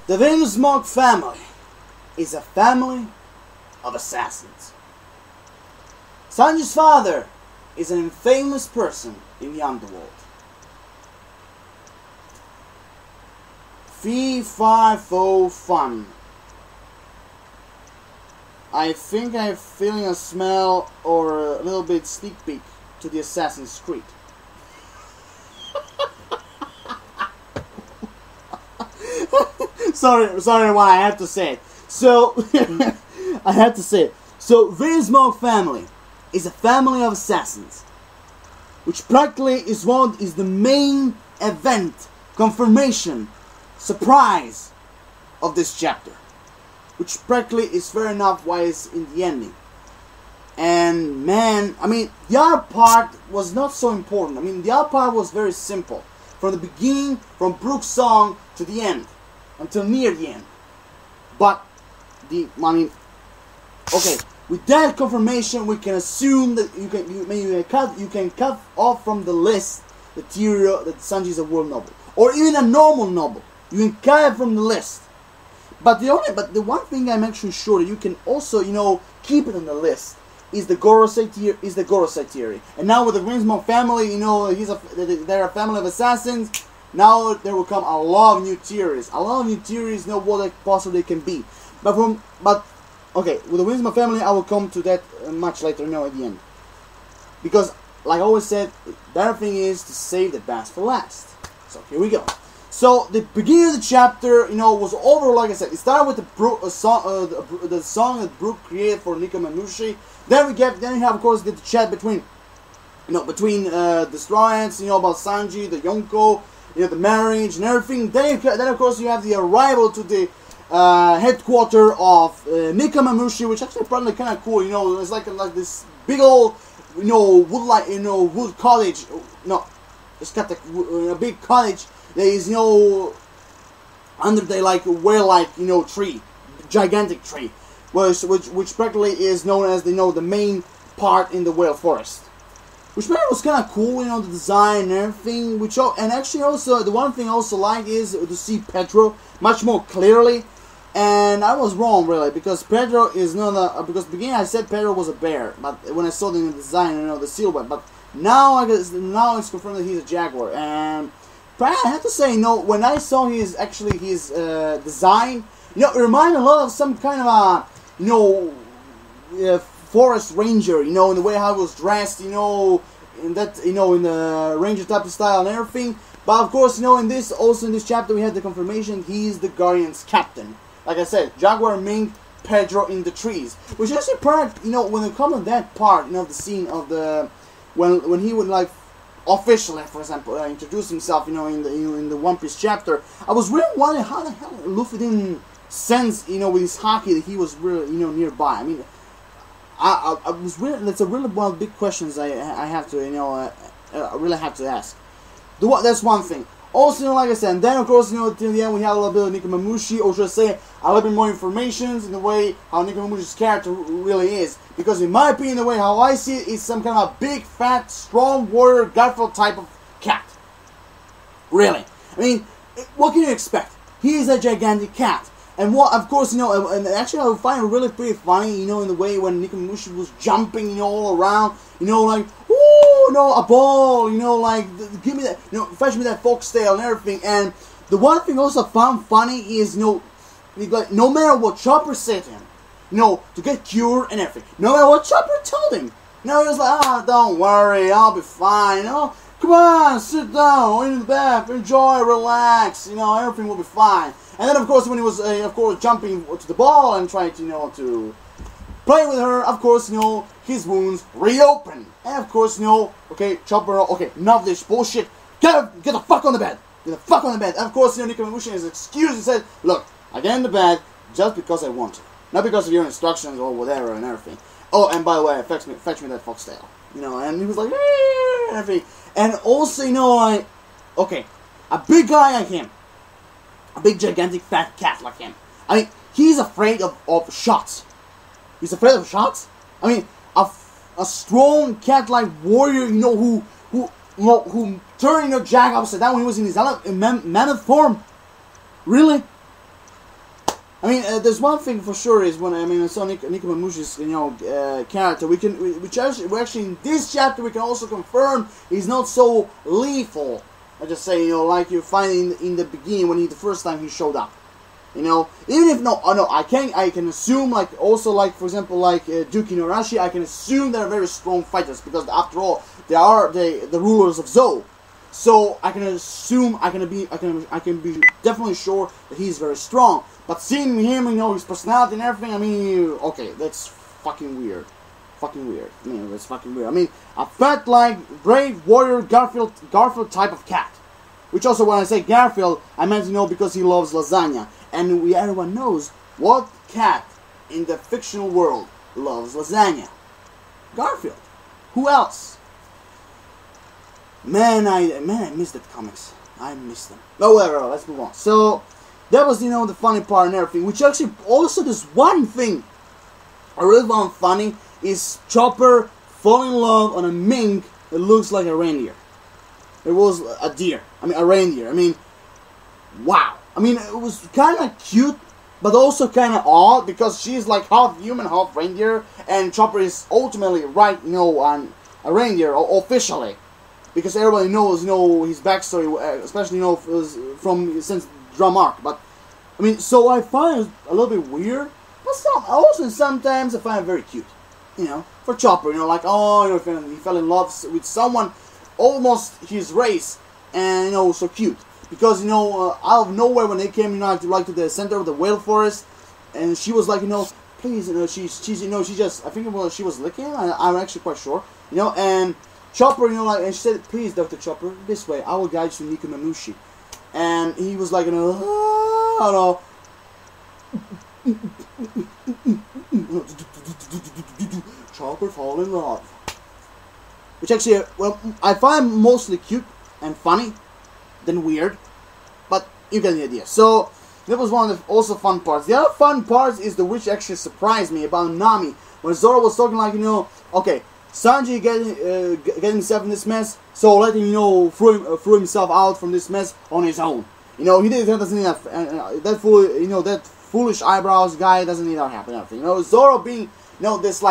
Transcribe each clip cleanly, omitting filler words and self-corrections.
The Vinsmoke family is a family of assassins. Sanji's father is an infamous person in the underworld. Fee, fi, fo, fun. I think I'm feeling a smell or a little bit sneak peek to the Assassin's Creed. sorry, why I have to say it. So, I had to say it. So, Vinsmoke family is a family of assassins, which practically is the main event, confirmation, surprise of this chapter, which practically is fair enough why it's in the ending. And man, I mean, the other part was not so important. I mean, the other part was very simple. From the beginning, from Brook's song to the end, until near the end. But, okay, with that confirmation, we can assume that you can cut off from the list the theory that Sanji is a world noble, or even a normal noble. You can cut it from the list. But the one thing I'm actually sure that you can also, keep it on the list is the Gorosei theory. And now with the Vinsmoke family, they're a family of assassins. Now there will come a lot of new theories. A lot of new theories know what they possibly can be. Okay, with the Vinsmoke family, I will come to that much later, at the end. Because, like I always said, the better thing is to save the best for last. So here we go. So the beginning of the chapter, was over. Like I said, it started with the song that Brook created for Nikomamushi. Then we have, of course, the chat between the Straw Hats, about Sanji, the Yonko, the marriage and everything. Then of course you have the arrival to the headquarters of Nikomamushi, which actually probably kind of cool. It's like this big old, wood cottage. No, it's got a big cottage. There is under the tree, gigantic tree, which practically is known as the main part in the whale forest. Which was kind of cool, the design and everything. And actually also the one thing I also like is to see Pedro much more clearly. And I was wrong really, because Pedro is not because at the beginning I said Pedro was a bear, but when I saw the design, the silhouette, but now it's confirmed that he's a jaguar. And I have to say, when I saw his design, it reminded a lot of some kind of a, forest ranger, in the way how he was dressed, in the ranger type of style and everything. But of course, in this chapter, we had the confirmation he's the Guardian's captain. Like I said, Jaguar, Mink, Pedro in the trees, which actually part, when it comes to that part, the scene of the when he would officially, for example, introduce himself, in the One Piece chapter. I was really wondering how the hell Luffy didn't sense, with his haki that he was really, nearby. I mean, I was really. That's a really one of the big questions I have to, I really have to ask. That's one thing. Also, like I said, and then of course, till the end we have a little bit of Nikomamushi, or should I say, a little bit more information in the way how Nikomamushi's character really is. Because in my opinion, the way how I see it, is some kind of big, fat, strong warrior, godful type of cat. Really. I mean, what can you expect? He is a gigantic cat. And what, of course, and actually I find it really pretty funny, in the way when Nikomamushi was jumping, all around, like, ooh, a ball, give me that, fetch me that foxtail and everything. And the one thing also I found funny is, no matter what Chopper said to him, to get cured and everything, no matter what Chopper told him, he was like, don't worry, I'll be fine, come on, sit down, in the bath, enjoy, relax, everything will be fine. And then, of course, when he was, jumping to the ball and trying to, to play with her, of course, his wounds reopened. And, of course, okay, Chopper, okay, enough of this bullshit. Get the fuck on the bed. Get the fuck on the bed. And, of course, Nikomamushi is excused and said, look, I get in the bed just because I want to. Not because of your instructions or whatever and everything. Oh, and by the way, fetch me that foxtail. And he was like, and everything. And also, okay, a big guy like him, a big gigantic fat cat like him, I mean, he's afraid of shots. He's afraid of shots? I mean, a strong cat-like warrior, who turned, Jack upside down when he was in his mammoth form. Really? I mean, there's one thing for sure is when I saw Nikomamushi's character. We actually in this chapter we can also confirm he's not so lethal. I just say like you find in the beginning when the first time he showed up. Even if I can assume for example Duki Norashi, I can assume they're very strong fighters because after all they are the rulers of Zou. So I can assume I can be definitely sure that he's very strong. But seeing him, his personality and everything, okay, that's fucking weird. That's fucking weird. A fat brave warrior Garfield type of cat. Which also when I say Garfield, I meant because he loves lasagna. And everyone knows what cat in the fictional world loves lasagna. Garfield. Who else? Man, I missed the comics. I missed them. Oh, whatever. Let's move on. So that was the funny part and everything. Which actually also this one thing I really found funny is Chopper falling in love on a mink that looks like a reindeer. It was a deer. A reindeer. Wow. It was kind of cute, but also kind of odd because she's like half human, half reindeer, and Chopper is ultimately on a reindeer officially, because everybody knows his backstory, especially since Drum Arc. But so I find it a little bit weird, but sometimes I find it very cute. For Chopper, he fell in love with someone almost his race, and so cute. Because out of nowhere when they came to the center of the whale forest, and she was like please she just I think she was licking him. I'm actually quite sure and Chopper and she said, please Dr. Chopper, this way, I will guide you to Nikomamushi. And he was like Chopper fall in love, which actually I find mostly cute and funny than weird, but you get the idea. So that was one of the also fun parts. The other fun part is the which actually surprised me about Nami, when Zoro was talking okay, Sanji getting himself in this mess, so let him throw himself out from this mess on his own. He doesn't need that foolish eyebrows guy doesn't need that happen. Zoro being this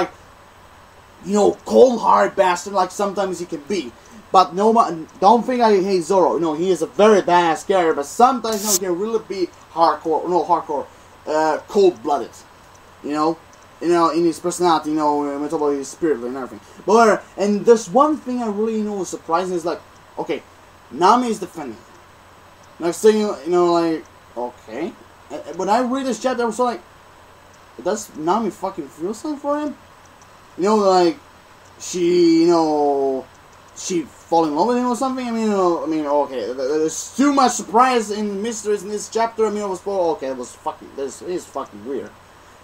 cold hard bastard like sometimes he can be. But don't think I hate Zoro. He is a very badass character, but sometimes he can really be hardcore, cold-blooded. In his personality, his spirit and everything. But and there's one thing I really was surprising is okay, Nami is defending. Next thing okay. And when I read this chapter, I was like, does Nami fucking feel something for him? She fall in love with him or something? Okay, there's too much surprise and mysteries in this chapter. It was fucking weird.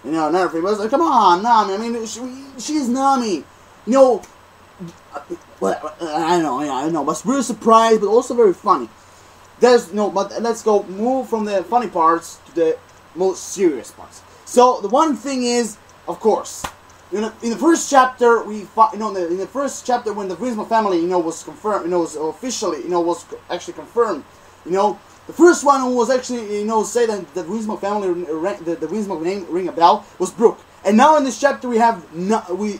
And everything. But like, come on, Nami. She's Nami. I know. But it's really surprised, but also very funny. But let's move from the funny parts to the most serious parts. So the one thing is, of course, in the first chapter in the first chapter when the Griezmann family was confirmed, was officially was actually confirmed, the first one who was actually say that the Griezmann family the Griezmann name ring a bell was Brooke, and now in this chapter we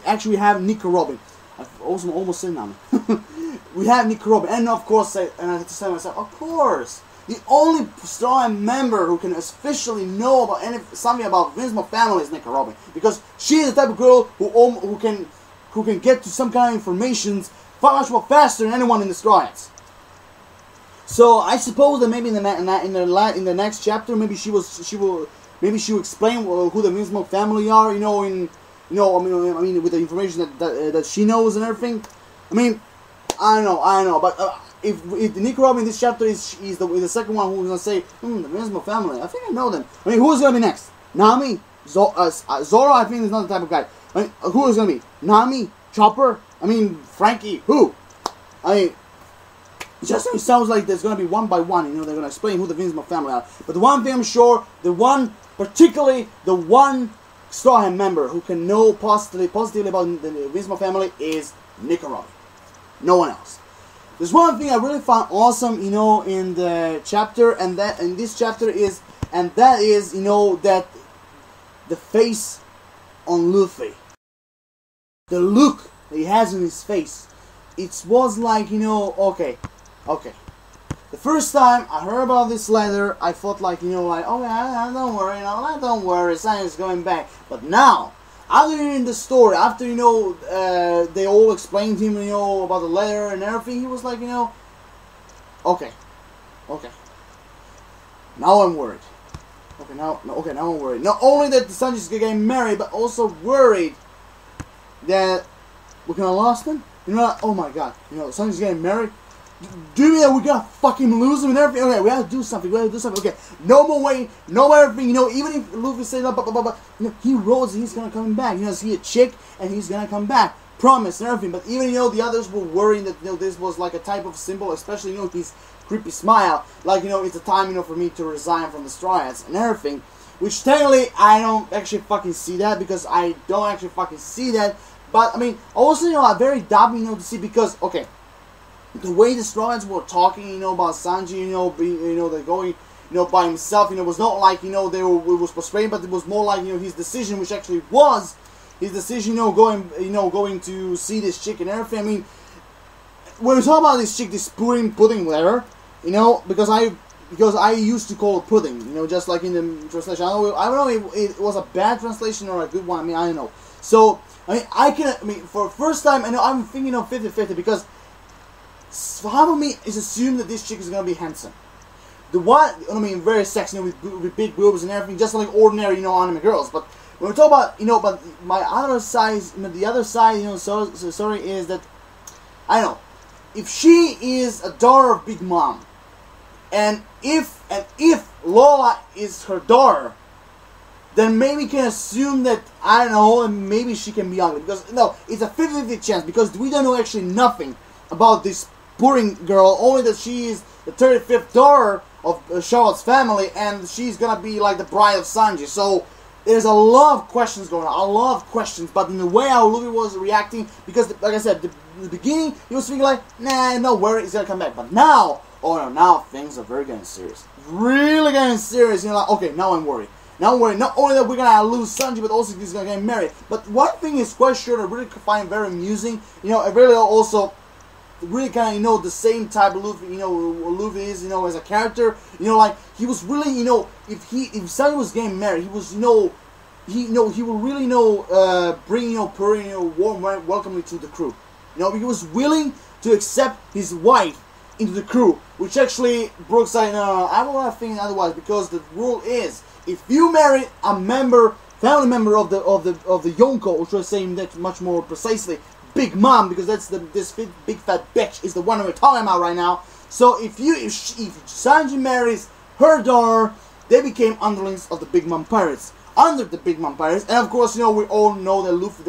actually have Nico Robin. I've also almost said Nami. We have Nico Robin, and of course and I had to say to myself, of course. The only strong member who can officially know about something about Griezmann family is Nico Robin, because she is the type of girl who can get to some kind of information much more faster than anyone in the Straw Hats. So I suppose that maybe in the next chapter, maybe she will explain who the Griezmann family are. With the information that she knows and everything. I know, but. If Nico Robin in this chapter is the second one who's gonna say, the Griezmann family, I think I know them. Who's gonna be next? Nami? Zoro, I think is not the type of guy. Who is gonna be? Nami? Chopper? Frankie? Who? It just sounds like there's gonna be one by one. They're gonna explain who the Griezmann family are. But the one thing I'm sure, particularly the one Straw Hat member who can know positively about the Visma family is Nicaragua. No one else. There's one thing I really found awesome, in the chapter, and that in this chapter is, that the face on Luffy, the look that he has on his face, it was like, okay. The first time I heard about this letter, I thought like, okay, don't worry, don't worry, Sanji's going back. But now, after hearing the story, after, they all explained to him, about the letter and everything, he was like, okay. Now I'm worried. Now I'm worried. Not only that Sanji's getting married, but also worried that we're gonna lose him. Oh my god, Sanji's getting married. Do you mean that we're gonna fucking lose him and everything? Okay, we have to do something. Okay, no more waiting, no more everything. Even if Luffy says blah blah blah, he rolls and he's gonna come back. See a chick and he's gonna come back. Promise and everything. But even the others were worrying that this was like a type of symbol, especially his creepy smile. Like it's a time for me to resign from the Straw Hats and everything. Which technically I don't actually fucking see that, because I don't actually fucking see that. But I mean, also I'm very doubting to see, because okay. The way the Straw Hats were talking, about Sanji, they're going, by himself, was not like, it was frustrating, but it was more like, his decision, which actually was his decision, going to see this chick and everything. I mean, when we talk about this chick, this pudding letter, because I used to call it pudding, just like in the translation. I don't know if it was a bad translation or a good one. I mean, I don't know. So, for the first time, I'm thinking of 50-50, because half of me is assumed that this chick is gonna be handsome. The one, very sexy, with big boobs and everything, just like ordinary, anime girls. But when we talk about, but my other side, the other side, sorry, is that I don't know if she is a daughter of Big Mom, and if Lola is her daughter, then maybe we can assume that, I don't know, and maybe she can be ugly, because no, it's a 50-50 chance, because we don't know actually nothing about this pudding girl, only that she is the 35th daughter of Charlotte's family, and she's gonna be like the bride of Sanji. So there's a lot of questions going on, but in the way how Luffy was reacting, because like I said, the beginning he was thinking like, nah, no worry, he's gonna come back. But now, now things are very getting serious, really getting serious. Like, okay, now I'm worried. Not only that we're gonna lose Sanji, but also he's gonna get married. But one thing is quite sure, I really find very amusing. I really also really kind of, the same type of Luffy, Luffy is, as a character, like, he was really, if Sanji was getting married, he was, he would really, bring, purring, warm welcoming to the crew. He was willing to accept his wife into the crew, which actually Brooks said, no, I don't think otherwise, because the rule is, if you marry a family member of the Yonko, which was saying that much more precisely, Big Mom, because that's this big fat bitch is the one we're talking about right now. So if Sanji marries her daughter, they became underlings of the Big Mom Pirates. Under the Big Mom Pirates, and of course, we all know that Luffy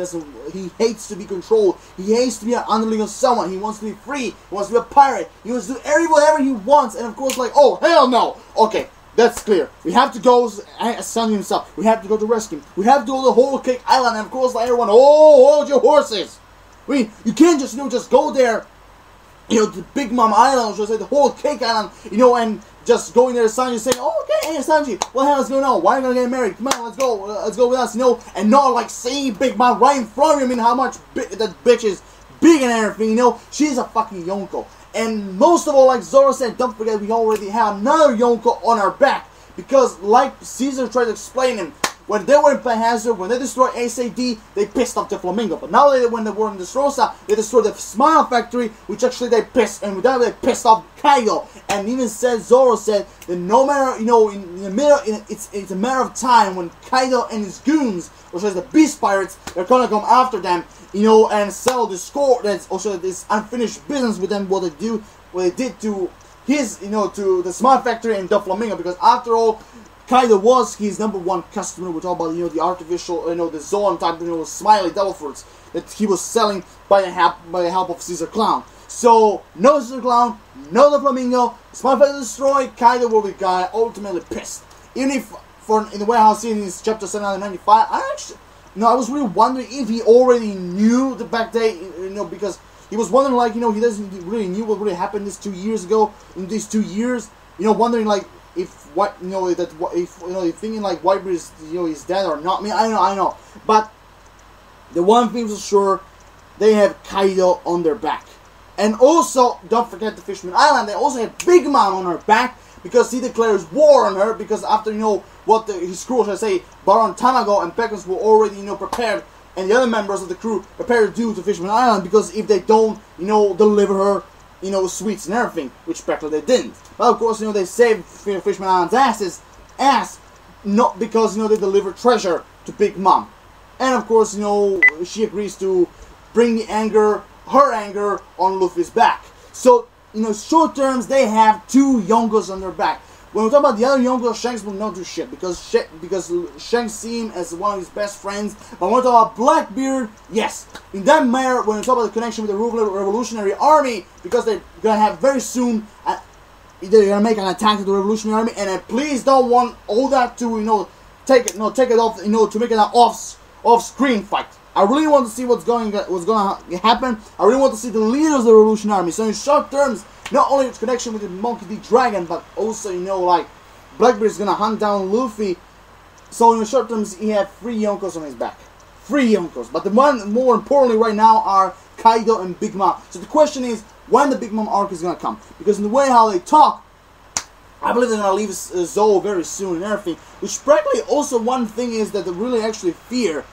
he hates to be controlled. He hates to be an underling of someone. He wants to be free. He wants to be a pirate. He wants to do whatever he wants. And of course, like, oh hell no. Okay, that's clear. We have to go, Sanji himself. We have to go to rescue him. We have to go to the Whole Cake Island, and of course, like everyone, hold your horses. I mean, you can't just, just go there, to Big Mom Island, or just like the Whole Cake Island, and just going there to Sanji saying, oh, okay, hey, Sanji, what the hell is going on? Why are you going to get married? Come on, let's go with us, and not like seeing Big Mom right in front of him, how much that bitch is big and everything, she's a fucking Yonko. And most of all, like Zoro said, don't forget, we already have another Yonko on our back, because like Caesar tried to explain him, when they were in Panhazard, when they destroyed SAD, they pissed off the Flamingo. But now when they were in Dressrosa, they destroyed the Smile Factory, which actually they pissed, and with that they pissed off Kaido. And even Zoro said that no matter, it's a matter of time when Kaido and his goons, which is the Beast Pirates, they're gonna come after them, and settle the score. That's also this unfinished business with them. What they did to his, to the Smile Factory and the Flamingo, because after all, Kaido was his #1 customer. We're talking about, the artificial, the Zoan type, smiley devil fruits that he was selling by the help of Caesar Clown. So, no Caesar Clown, no the Flamingo, Smile Factory destroyed, Kaido will be ultimately pissed. Even if in the way how I see it in this chapter 795, I was really wondering if he already knew the back day, because he was wondering, like, he doesn't really knew what really happened these 2 years ago, in these 2 years, wondering, like, if thinking like Whitebeard is, is dead or not. I mean, I know, but the one thing for sure, they have Kaido on their back, and also don't forget the Fishman Island. They also have Big Mom on her back because he declares war on her because after what his crew, should I say, Baron Tamago and Peckers were already prepared, and the other members of the crew prepared to do to Fishman Island because if they don't deliver her sweets and everything, which practically they didn't. But of course, they saved Fishman Island's ass, not because, they delivered treasure to Big Mom. And of course, she agrees to bring her anger on Luffy's back. So, short terms, they have 2 Yonkos on their back. When we talk about the other Yonko, Shanks will not do shit because Shanks see him as one of his best friends. But when we talk about Blackbeard, yes, in that matter, when we talk about the connection with the Revolutionary Army, because they're gonna have very soon, they're gonna make an attack to the Revolutionary Army, and I please don't want all that to take it off, to make it an off-screen fight. I really want to see what's gonna happen. I really want to see the leaders of the Revolutionary Army. So in short terms, not only its connection with the Monkey D. Dragon, but also, like, Blackbeard is gonna hunt down Luffy. So in the short terms, he had 3 Yonkos on his back. 3 Yonkos. But the one more importantly right now are Kaido and Big Mom. So the question is, when the Big Mom arc is gonna come? Because in the way how they talk, I believe they're gonna leave Zou very soon and everything. Which practically also one thing is that they really actually fear,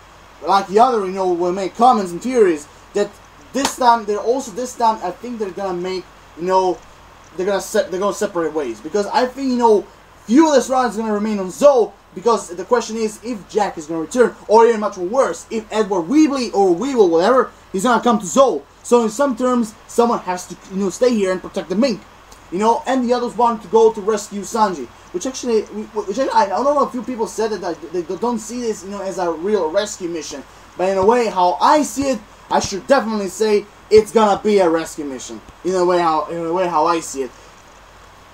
like the other, will make comments and theories, that this time I think they're gonna make, they're gonna separate ways, because I think few of this round is gonna remain on Zou, because the question is if Jack is gonna return, or even much worse, if Edward Weebly or Weevil, whatever, he's gonna come to Zou. So in some terms, someone has to stay here and protect the mink, and the others want to go to rescue Sanji, which actually I don't know, a few people said that they don't see this as a real rescue mission, but in a way how I see it, I should definitely say it's gonna be a rescue mission. In a way how I see it.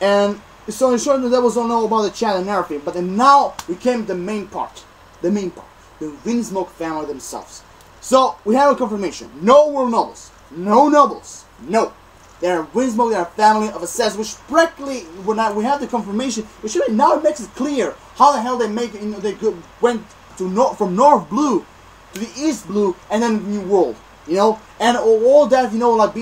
And so in short, that was all know about the chat and everything. But then now we came to the main part. The Windsmoke family themselves. So we have a confirmation. No world nobles. No nobles. No. They're Windsmoke, they're a family of assassins, which practically when we have the confirmation, which really now it makes it clear how the hell they make it, they went to from North Blue to the East Blue and then New World. And all that, like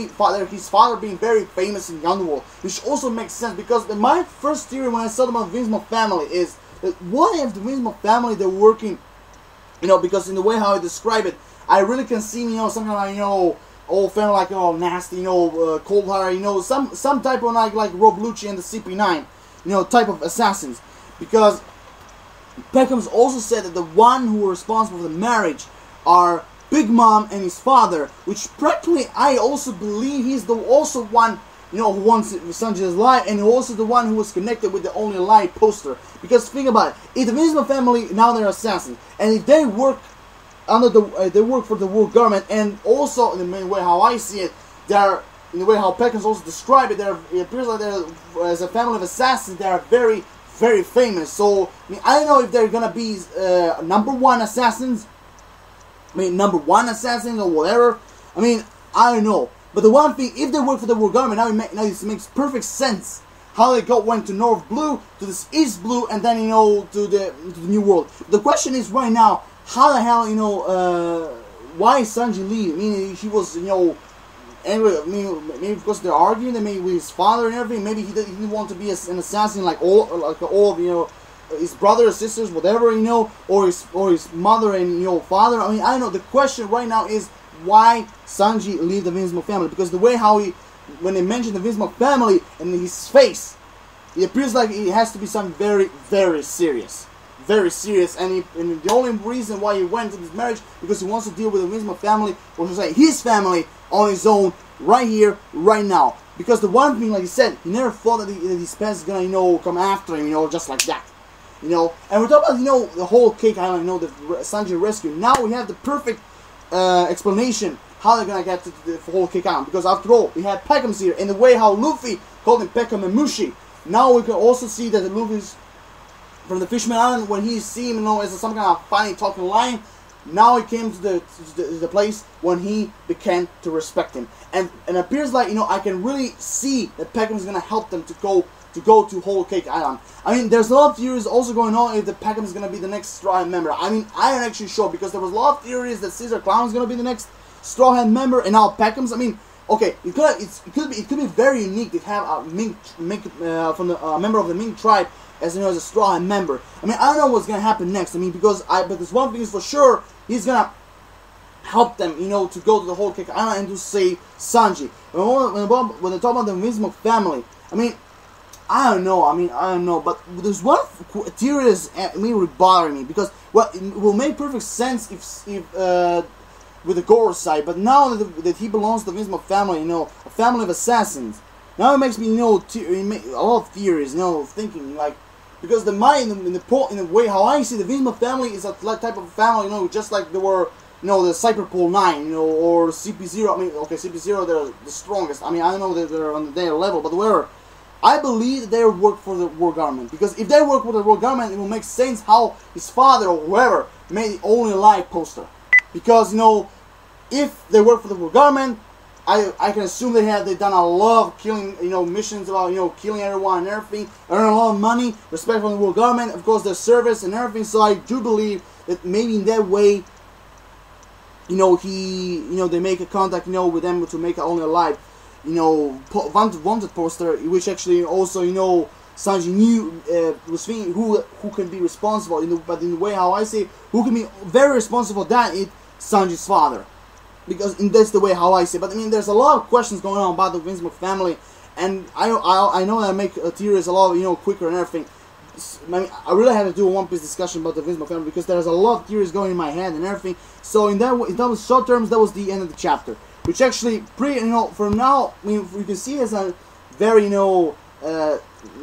his father being very famous in the underworld, which also makes sense because my first theory when I saw about the Windsmoke family is that what if the Windsmoke family they're working, because in the way how I describe it, I really can see, something like, old family like, nasty, cold-hearted, some type of like Rob Lucci and the CP9, type of assassins, because Peckham's also said that the one who were responsible for the marriage are Big Mom and his father, which practically I also believe he's also one, who wants Sanji's life, and also the one who was connected with the Only Alive poster. Because think about it, if the Windsmoke family now they're assassins, and if they work under they work for the world government, and also in the main way how I see it, they're in the way how Peckham's also described it, it appears like they're as a family of assassins. They are very, very famous. So I don't know if they're gonna be #1 assassins. #1 assassins or whatever. I don't know. But the one thing, if they work for the world government, now it makes perfect sense how they went to North Blue, to this East Blue, and then to the New World. The question is right now, how the hell why Sanji leave? He was angry. Maybe because they're arguing. Maybe with his father and everything. Maybe he didn't want to be an assassin like all of his brothers, sisters, whatever, or his mother and father. I don't know. The question right now is why Sanji leave the Windsmoke family, because the way how when they mention the Windsmoke family and his face, it appears like it has to be something very, very serious. Very serious, and the only reason why he went to this marriage because he wants to deal with the Windsmoke family, or should I say his family, on his own, right here, right now. Because the one thing, like he said, he never thought that his past is gonna, come after him, just like that. And we're talking about, the whole Cake Island, the Sanji rescue. Now we have the perfect explanation how they're gonna get to the whole Cake Island. Because after all, we had Peckham's here, in the way how Luffy called him Peckham and Mushi. Now we can also see that Luffy's from the Fishman Island, when he see him, you know, as some kind of funny talking lion, now he came to the place when he began to respect him, and it appears like, you know, I can really see that Peckham is gonna help them to go to Whole Cake Island. I mean, there's a lot of theories also going on if the Peckham is gonna be the next Straw Hat member. I mean, I am actually sure, because there was a lot of theories that Caesar Clown is gonna be the next Straw Hat member, and now Peckham's. I mean, okay, it could be very unique to have a Mink from the member of the Mink tribe as, you know, as a Straw Hat member. I mean, I don't know what's gonna happen next. I mean, because there's one thing is for sure, he's gonna help them, you know, to go to the Whole Cake Island and to save Sanji. When they talk about the Invincible family, I mean, I don't know, but there's one theory that's bothering me, because, well, it will make perfect sense if with the Goro side, but now that he belongs to the Invincible family, you know, a family of assassins, now it makes me, you know, a lot of theories, you know, thinking like, because in the way how I see the Invincible family is a type of family, you know, just like there were, you know, the Cyberpole 9, you know, or CP0. I mean, okay, CP0, they're the strongest. I mean, I don't know that they're on their level, but whatever. I believe that they work for the war government, because if they work for the war government, it will make sense how his father or whoever made the only alive poster. Because, you know, if they work for the war government, I can assume they've done a lot of killing, you know, missions about, you know, killing everyone and everything, earn a lot of money, respect from the war government, of course, their service and everything. So I do believe that maybe in that way, you know, they make a contact, you know, with them to make it only alive, you know, wanted poster, which actually also, you know, Sanji knew, was thinking who can be responsible, but in the way how I say, who can be very responsible for that, it's Sanji's father. Because that's the way how I say. But I mean, there's a lot of questions going on about the Invincible family, and I know that I make theories a lot, you know, quicker and everything. I mean, I really had to do a One Piece discussion about the Invincible family, because there's a lot of theories going in my head and everything. So in those short terms, that was the end of the chapter, which actually you know, from now, I mean, you can see it as a very, you know,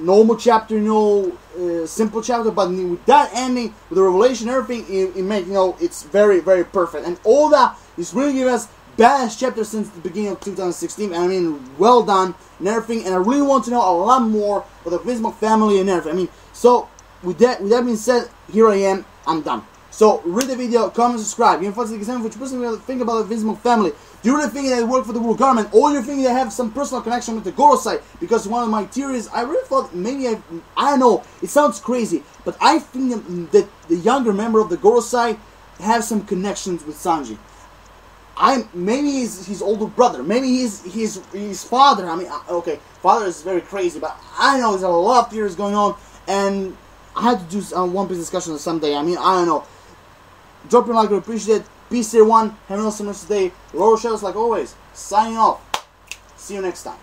normal chapter, you know, simple chapter, but with that ending, with the revelation and everything, it makes, you know, it's very, very perfect. And all that is really giving us badass chapter since the beginning of 2016, and I mean, well done and everything, and I really want to know a lot more about the Invincible family and everything. I mean, so with that being said, here I am, I'm done. So read the video, comment, subscribe. You know, what you personally think about the Invincible family. Do you really think they work for the war government, or do you think they have some personal connection with the Goro side? Because one of my theories, I really thought maybe I don't know, it sounds crazy, but I think that the younger member of the Goro side have some connections with Sanji. Maybe he's his older brother, maybe he's his father. I mean, okay, father is very crazy, but I know there's a lot of theories going on, and I had to do a One Piece discussion someday. I mean, I don't know. Drop your like, I appreciate it. Peace, everyone. Have an awesome rest of the day. Lower Shadows, like always, signing off. See you next time.